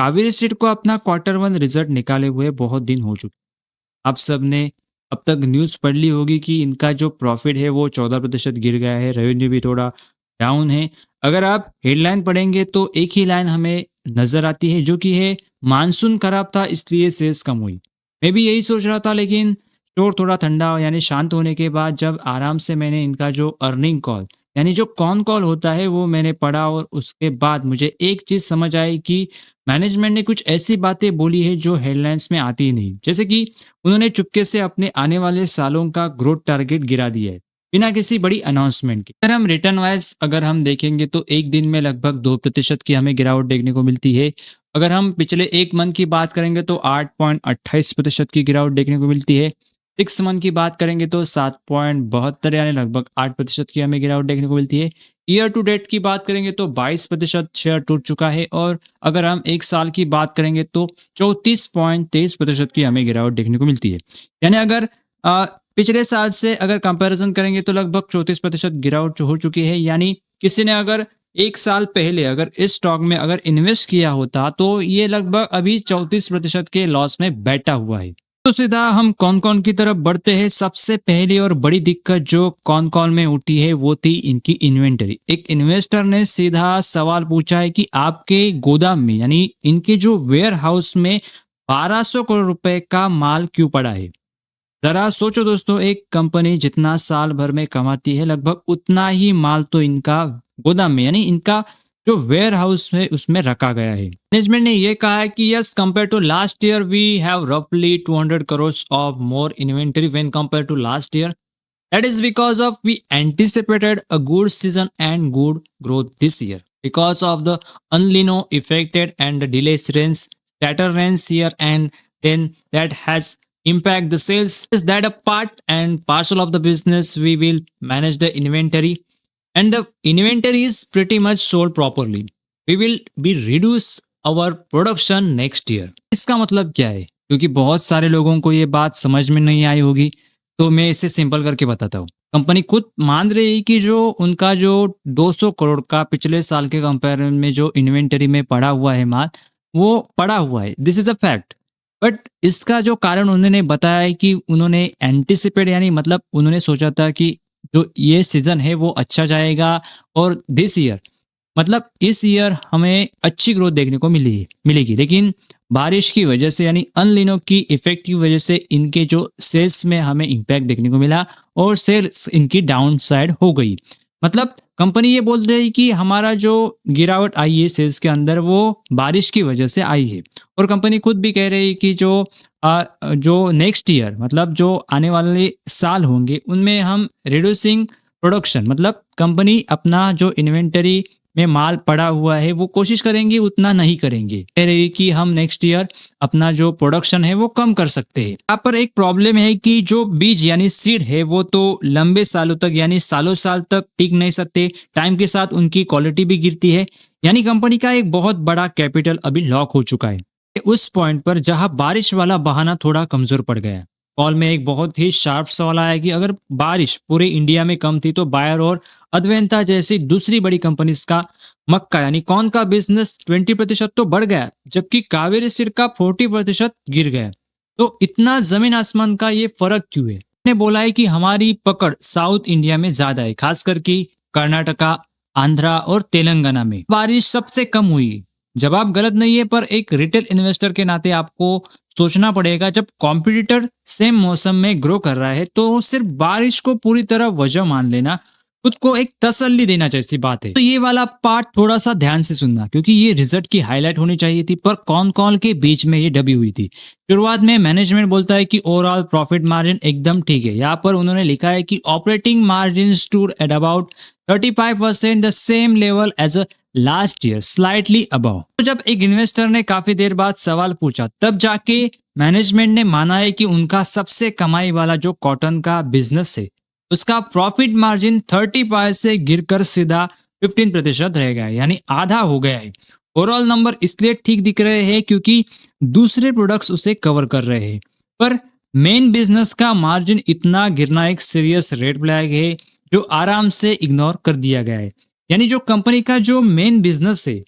Kaveri seed को अपना quarter one result निकाले हुए बहुत दिन हो चुके। आप सबने अब तक न्यूज़ पढ़ ली होगी कि इनका जो प्रॉफिट है वो 14% गिर गया है, रेवेन्यू भी थोड़ा डाउन है। अगर आप हेडलाइन पढ़ेंगे तो एक ही लाइन हमें नज़र आती है जो कि है मानसून खराब था इसलिए सेल्स कम हुई। मैं भी यही सोच रहा था, लेकिन स्टोर थोड़ा ठंडा यानी शांत होने के बाद जब आराम से मैंने इनका जो अर्निंग कॉल यानी जो कॉन कॉल होता है वो मैंने पढ़ा, और उसके बाद मुझे एक चीज़ समझ आई कि मैनेजमेंट ने कुछ ऐसी बातें बोली है जो हेडलाइंस में आती ही नहीं। जैसे कि उन्होंने चुपके से अपने आने वाले सालों का ग्रोथ टारगेट गिरा दिया है बिना किसी बड़ी अनाउंसमेंट के। अगर हम रिटर्न वाइज अगर हम देखेंगे तो एक दिन में लगभग 2% की हमें गिरावट देखने को मिलती है। अगर हम पिछले एक मंथ की बात करेंगे तो 8.28% की गिरावट देखने को मिलती है। 6 मंथ की बात करेंगे तो 7.72 यानी लगभग 8% की हमें गिरावट देखने को मिलती है। ईयर टू डेट की बात करेंगे तो 22% शेयर टूट चुका है, और अगर हम एक साल की बात करेंगे तो 34.23% की हमें गिरावट देखने को मिलती है। यानी अगर पिछले साल से अगर कंपैरिजन करेंगे तो लगभग 34% गिरावट हो चुकी है। यानी किसी ने अगर एक साल पहले अगर इस स्टॉक में अगर इन्वेस्ट किया होता तो ये लगभग अभी 34% के लॉस में बैठा हुआ है। तो सीधा हम कौन कौन की तरफ बढ़ते हैं। सबसे पहली और बड़ी दिक्कत जो कौन कॉल में उठी है वो थी इनकी इन्वेंटरी। एक इन्वेस्टर ने सीधा सवाल पूछा है कि आपके गोदाम में यानी इनके जो वेयर हाउस में 1200 करोड़ रुपए का माल क्यों पड़ा है। जरा सोचो दोस्तों, एक कंपनी जितना साल भर में कमाती है लगभग उतना ही माल तो इनका गोदाम में यानी इनका जो वेयर हाउस है उसमें रखा गया है। मैनेजमेंट ने यह कहा है कि yes, compare to last year we have रफली 200 crore of more inventory when compare to last year. That is because of we anticipated a good season and good growth this year because of the El Nino effected and the delay rains scattered rains year and then that has impact the sales. Is that a part and parcel of the business? We will manage the inventory, and the inventory is pretty much sold properly. We will be reduce our production next year. इसका मतलब क्या है? क्योंकि बहुत सारे लोगों को ये बात समझ में नहीं आई होगी, तो मैं इसे सिंपल करके बताता हूँ। कंपनी खुद मान रही है कि जो उनका जो 200 करोड़ का पिछले साल के कंपेरिजन में जो इन्वेंटरी में पड़ा हुआ है माल, वो पड़ा हुआ है। This is a fact. But इसका जो कारण उन्होंने बताया है कि उन्होंने एंटिसिपेट यानी मतलब उन्होंने सोचा था कि जो ये सीजन है वो अच्छा जाएगा, और दिस ईयर मतलब इस ईयर हमें अच्छी ग्रोथ देखने को मिलेगी, लेकिन बारिश की वजह से यानी अनलिनो की इफेक्ट की वजह से इनके जो सेल्स में हमें इम्पैक्ट देखने को मिला और सेल्स इनकी डाउन साइड हो गई। मतलब कंपनी ये बोल रही है कि हमारा जो गिरावट आई है सेल्स के अंदर वो बारिश की वजह से आई है, और कंपनी खुद भी कह रही है कि जो नेक्स्ट ईयर मतलब जो आने वाले साल होंगे उनमें हम रिड्यूसिंग प्रोडक्शन मतलब कंपनी अपना जो इन्वेंटरी में माल पड़ा हुआ है वो कोशिश करेंगे उतना नहीं करेंगे। कह रही कि हम नेक्स्ट ईयर अपना जो प्रोडक्शन है वो कम कर सकते हैं। यहाँ पर एक प्रॉब्लम है कि जो बीज यानी सीड है वो तो लंबे सालों तक यानी सालों साल तक टिक नहीं सकते, टाइम के साथ उनकी क्वालिटी भी गिरती है। यानी कंपनी का एक बहुत बड़ा कैपिटल अभी लॉक हो चुका है उस पॉइंट पर जहां बारिश वाला बहाना थोड़ा कमजोर पड़ गया। कॉल में एक बहुत ही शार्प सवाल आया कि अगर बारिश पूरे इंडिया में कम थी तो बायर और अद्वैंता जैसी दूसरी बड़ी कंपनीज का मक्का यानी कौन का बिजनेस 20% तो बढ़ गया, जबकि कावेरी सीड का 40% गिर गया। तो इतना जमीन आसमान का ये फर्क क्यों है। ने बोला है कि हमारी पकड़ साउथ इंडिया में ज्यादा है, खास करके कर्नाटका, आंध्रा और तेलंगाना में बारिश सबसे कम हुई। जवाब गलत नहीं है, पर एक रिटेल इन्वेस्टर के नाते आपको सोचना पड़ेगा जब कॉम्पिटिटर सेम मौसम में ग्रो कर रहा है तो सिर्फ बारिश को पूरी तरह वजह मान लेना खुद को एक तसल्ली देना जैसी बात है। तो ये वाला पार्ट थोड़ा सा ध्यान से सुनना, क्योंकि ये रिजल्ट की हाईलाइट होनी चाहिए थी, पर कौन कौन के बीच में ये दबी हुई थी। शुरुआत में मैनेजमेंट बोलता है कि ओवरऑल प्रॉफिट मार्जिन एकदम ठीक है। यहाँ पर उन्होंने लिखा है कि operating margin stood at about 35%, the same level as a last year, slightly above. तो जब एक इन्वेस्टर ने काफी देर बाद सवाल पूछा तब जाके मैनेजमेंट ने माना है कि उनका सबसे कमाई वाला जो कॉटन का बिजनेस है उसका प्रॉफिट मार्जिन 35 से गिरकर सीधा 15% रह गया है, यानी आधा हो गया है। ओवरऑल नंबर इसलिए ठीक दिख रहे हैं क्योंकि दूसरे प्रोडक्ट्स उसे कवर कर रहे हैं, पर मेन बिजनेस का मार्जिन इतना गिरना एक सीरियस रेड फ्लैग है जो आराम से इग्नोर कर दिया गया है। यानी जो कंपनी का जो मेन बिजनेस है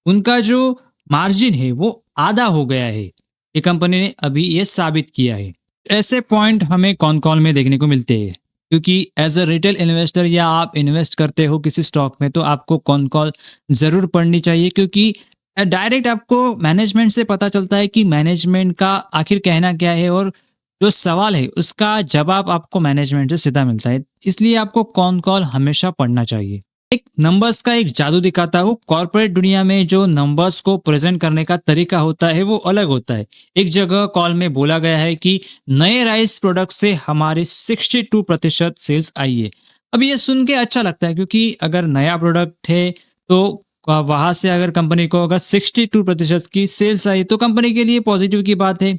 उनका जो मार्जिन है वो आधा हो गया है। ये कंपनी ने अभी ये साबित किया है। ऐसे पॉइंट हमें कॉन कॉल में देखने को मिलते हैं, क्योंकि एज अ रिटेल इन्वेस्टर या आप इन्वेस्ट करते हो किसी स्टॉक में तो आपको कॉन कॉल ज़रूर पढ़नी चाहिए, क्योंकि डायरेक्ट आपको मैनेजमेंट से पता चलता है कि मैनेजमेंट का आखिर कहना क्या है, और जो सवाल है उसका जवाब आपको मैनेजमेंट से सीधा मिलता है। इसलिए आपको कॉन कॉल हमेशा पढ़ना चाहिए। एक नंबर्स का एक जादू दिखाता हूँ। कॉर्पोरेट दुनिया में जो नंबर्स को प्रेजेंट करने का तरीका होता है वो अलग होता है। एक जगह कॉल में बोला गया है कि नए राइस प्रोडक्ट से हमारी 62% सेल्स आई है। अब ये सुन के अच्छा लगता है, क्योंकि अगर नया प्रोडक्ट है तो वहां से अगर कंपनी को अगर 62% की सेल्स आई तो कंपनी के लिए पॉजिटिव की बात है।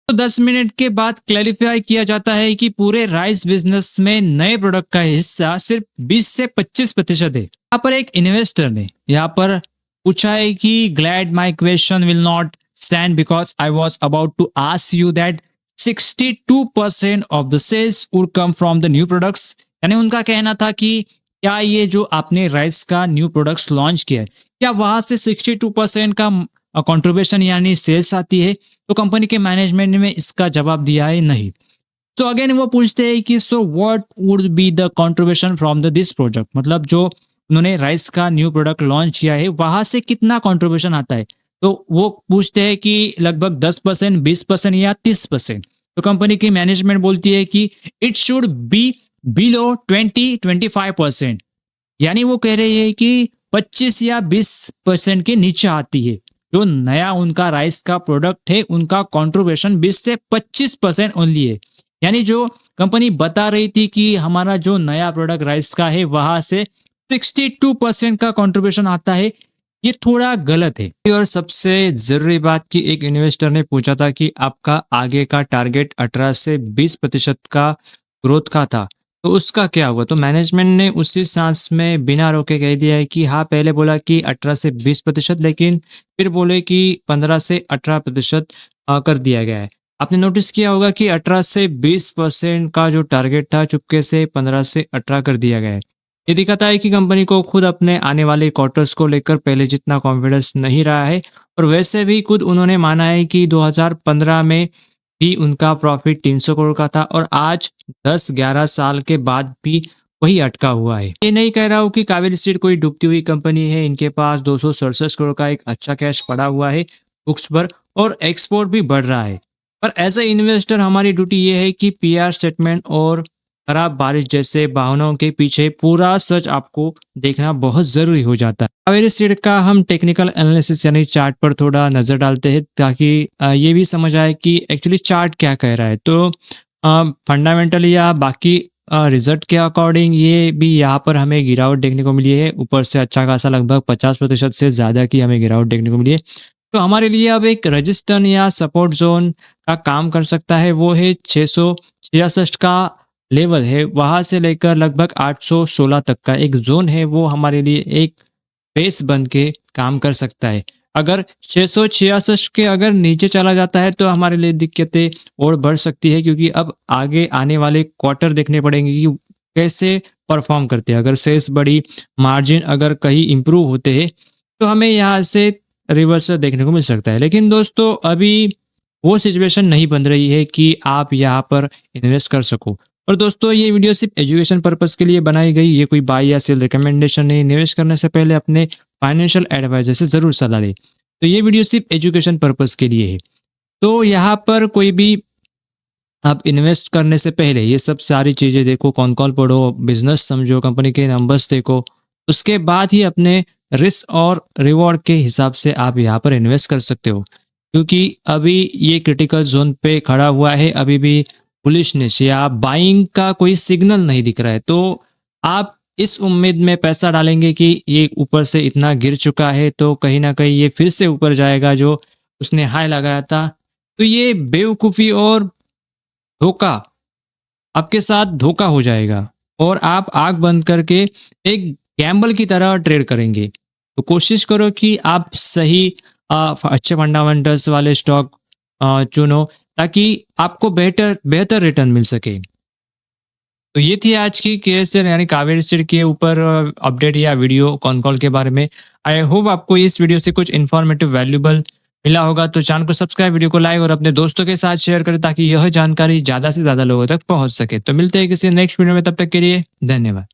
तो 10 मिनट के बाद क्लैरिफाई किया जाता है कि पूरे राइस बिजनेस में नए प्रोडक्ट का हिस्सा सिर्फ 20 से 25% है। यहाँ पर एक इन्वेस्टर ने यहाँ पर पूछा है कि glad my question will not stand because I was about to ask you that 62% of the sales would come from the new products. यानी उनका कहना था कि क्या ये जो आपने राइस का न्यू प्रोडक्ट्स लॉन्च किया है, क्या वहां से 62% का कंट्रीब्यूशन यानी सेल्स आती है? तो कंपनी के मैनेजमेंट ने इसका जवाब दिया है नहीं। सो अगेन वो पूछते हैं कि so what would be the contribution from the this project, मतलब जो उन्होंने राइस का न्यू प्रोडक्ट लॉन्च किया है वहां से कितना कंट्रीब्यूशन आता है? तो वो पूछते हैं कि लगभग 10%, 20% या 30%। तो कंपनी की मैनेजमेंट बोलती है कि इट शुड बी बिलो 20-25%। यानी वो कह रही है कि 25 या 20% के नीचे आती है। जो नया उनका राइस का प्रोडक्ट है उनका कंट्रीब्यूशन 20 से 25% ओनली है। यानी जो कंपनी बता रही थी कि हमारा जो नया प्रोडक्ट राइस का है वहां से 62% का कंट्रीब्यूशन आता है, ये थोड़ा गलत है। और सबसे जरूरी बात कि एक इन्वेस्टर ने पूछा था कि आपका आगे का टारगेट 18 से 20% का ग्रोथ का था, तो उसका क्या हुआ? तो मैनेजमेंट ने उसी सांस में बिना रोके कह दिया है कि हाँ, पहले बोला कि 18 से 20%, लेकिन फिर बोले कि 15 से 18% कर दिया गया है। आपने नोटिस किया होगा कि 18 से 20% का जो टारगेट था चुपके से 15 से 18 कर दिया गया है। ये दिखाता है कि कंपनी को खुद अपने आने वाले क्वार्टर्स को लेकर पहले जितना कॉन्फिडेंस नहीं रहा है, और वैसे भी खुद उन्होंने माना है कि 2015 में भी उनका प्रॉफिट 300 करोड़ का था, और आज 10-11 साल के बाद भी वही अटका हुआ है। ये नहीं कह रहा हूँ कि कावेरी सीड कोई डूबती हुई कंपनी है। इनके पास 267 करोड़ का एक अच्छा कैश पड़ा हुआ है बुक्स पर, और एक्सपोर्ट भी बढ़ रहा है। पर एज ए इन्वेस्टर हमारी ड्यूटी ये है कि पीआर स्टेटमेंट और खराब बारिश जैसे बहानों के पीछे पूरा सच आपको देखना बहुत जरूरी हो जाता है। कावेरी सीड का हम टेक्निकल एनालिसिस यानी चार्ट पर थोड़ा नजर डालते हैं, ताकि ये भी समझ आए कि एक्चुअली चार्ट क्या कह रहा है। तो फंडामेंटल या बाकी रिजल्ट के अकॉर्डिंग ये भी यहाँ पर हमें गिरावट देखने को मिली है। ऊपर से अच्छा खासा लगभग 50% से ज़्यादा की हमें गिरावट देखने को मिली है। तो हमारे लिए अब एक रजिस्टर या सपोर्ट जोन का काम कर सकता है, वो है 666 का लेवल है, वहां से लेकर लगभग 816 तक का एक जोन है, वो हमारे लिए एक बेस बन के काम कर सकता है। अगर 666 के अगर नीचे चला जाता है तो हमारे लिए दिक्कतें और बढ़ सकती है, क्योंकि अब आगे आने वाले क्वार्टर देखने पड़ेंगे कि कैसे परफॉर्म करते हैं। अगर सेल्स बड़ी, मार्जिन अगर कहीं इंप्रूव होते हैं तो हमें यहाँ से रिवर्सल देखने को मिल सकता है। लेकिन दोस्तों अभी वो सिचुएशन नहीं बन रही है कि आप यहाँ पर इन्वेस्ट कर सको। और दोस्तों ये वीडियो सिर्फ एजुकेशन पर्पस के लिए बनाई गई, ये कोई बाय या सेल रिकमेंडेशन नहीं। निवेश करने से पहले अपने फाइनेंशियल एडवाइजर से जरूर सलाह लें। तो ये वीडियो सिर्फ एजुकेशन पर्पस के लिए है। तो यहाँ पर कोई भी आप इन्वेस्ट करने से पहले ये सब सारी चीज़ें देखो, कौन कॉल पढ़ो, बिजनेस समझो, कंपनी के नंबर्स देखो, उसके बाद ही अपने रिस्क और रिवॉर्ड के हिसाब से आप यहाँ पर इन्वेस्ट कर सकते हो। क्योंकि अभी ये क्रिटिकल जोन पे खड़ा हुआ है, अभी भी बुलिशनेस या बाइंग का कोई सिग्नल नहीं दिख रहा है। तो आप इस उम्मीद में पैसा डालेंगे कि ये ऊपर से इतना गिर चुका है तो कहीं ना कहीं ये फिर से ऊपर जाएगा जो उसने हाई लगाया था। तो ये बेवकूफ़ी और धोखा, आपके साथ धोखा हो जाएगा और आप आंख बंद करके एक गैम्बल की तरह ट्रेड करेंगे। तो कोशिश करो कि आप सही अच्छे फंडामेंटल्स वाले स्टॉक चुनो, ताकि आपको बेहतर बेहतर रिटर्न मिल सके। तो ये थी आज की केएसएल यानी कावेरी सीड के ऊपर अपडेट या वीडियो कॉन कॉल के बारे में। आई होप आपको इस वीडियो से कुछ इन्फॉर्मेटिव वैल्यूएबल मिला होगा। तो चैनल को सब्सक्राइब, वीडियो को लाइक और अपने दोस्तों के साथ शेयर करें ताकि यह जानकारी ज़्यादा से ज़्यादा लोगों तक पहुँच सके। तो मिलते हैं किसी नेक्स्ट वीडियो में, तब तक के लिए धन्यवाद।